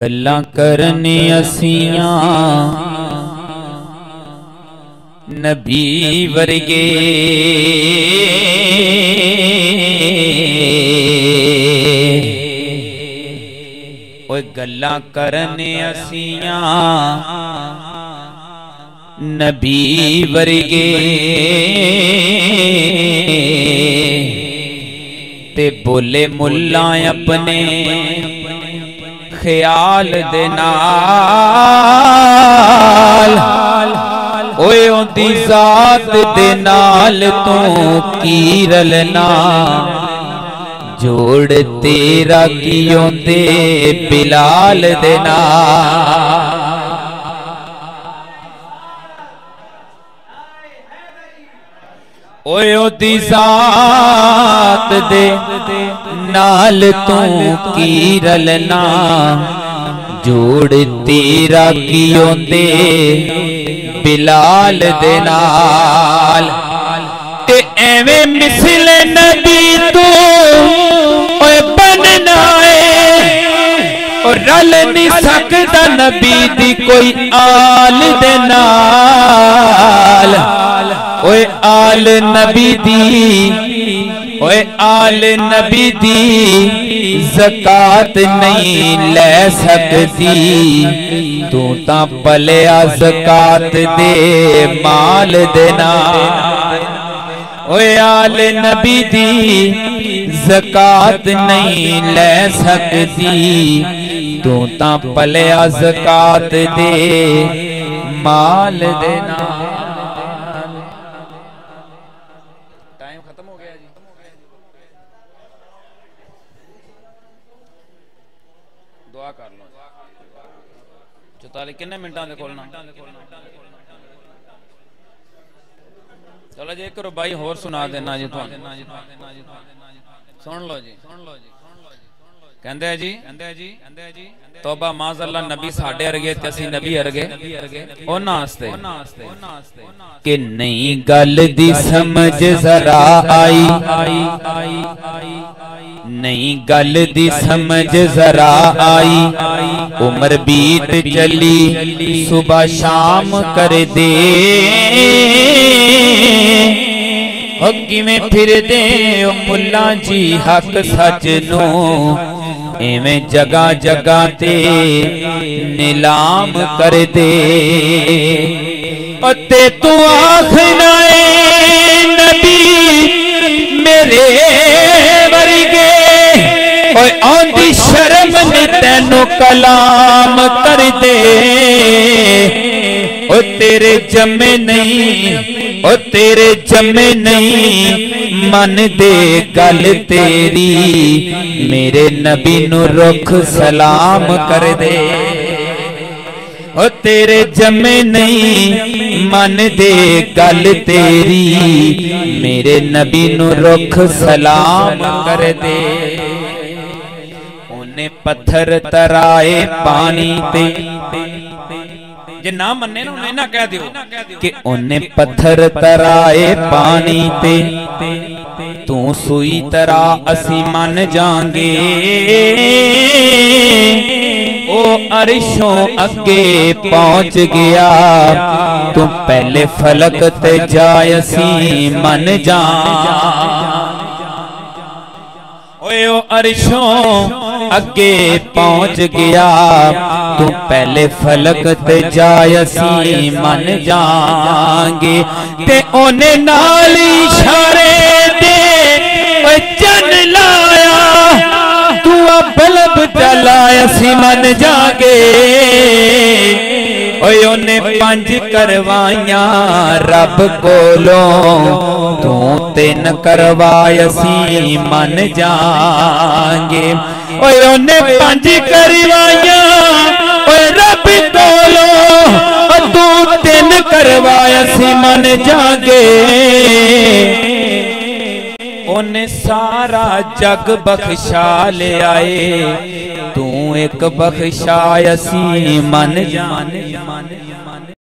गल्लां करने असियां नबी वर्गे ओए गल्लां करने असियां नबी वर्गे ते बोले मुल्ला अपने ख्याल दे नाल ओए ओदी जात दे नाल तू की रलना जोड़ तेरा की ओंदे बिलाल दे नाल ओए ओदी जात दे नाल तू की रलना जोड़ तेरा की ओंदे बिलाल दे नाल ते एवें मिसल नबी तू ओए बनना है और रल नहीं सकदा नबी दी कोई आल दे नाल ओए आल नबी दी ओए आल नबी दी ज़कात नहीं ले सकती तू ता पलिया ज़कात दे माल देना ओए आल नबी दी ज़कात नहीं ले सकती तू ता पलिया ज़कात दे माल देना। किन्ने मिनटा दे खोलना चलो जी एक रुबाई होर सुना देना जी तुहानू सुन लो जी कहंदे जी तौबा माज़अल्लाह नबी साडे अरगे ते असीं नबी अरगे उन्हां वास्ते कि नहीं गल दी समझ जरा आई नहीं गल दी समझ जरा आई उम्र बीत चली सुबह शाम कर दे किवें फिर दे मुल्ला जी हक सच नो इवें जगह जगह ते नीलाम कर दे ते तू आखना नबी मेरे वर्गे ओए आंदी शर्म ने तेनू कलाम कर दे ओ तेरे जमे नहीं ओ तेरे जमे नहीं मन दे गल तेरी मेरे नबी नू रुख सलाम कर दे ओ तेरे जमे नहीं मन दे गल तेरी मेरे नबी नू रुख सलाम कर दे। उन्हें पत्थर तराए पानी ते जे ना मन्ने ना उन्हें ना कह दियो कि उन्हें पत्थर तराए पानी ते तू सुई तरा असी मन जांगे ओ अरशों अगे पहुंच गया तू पहले फलक ते जाए असी मन जा ओए ओ अरशों अगे पहुंच गया तू पहले फलक ते जाए असी मन जाएंगे ते ओने नाल इशारे दे चन लाया तू बल्ब जलाया असी मन जागे ओए ओने पंज करवाइया रब कोलों तू तीन करवाया असी मन जाएंगे ओए ओने पंज करवाइया ओए रब कोलों तू तीन करवाया असी मन जागे ओने सारा जग बख्शा ले आए तू एक बख्शा असी मन जाने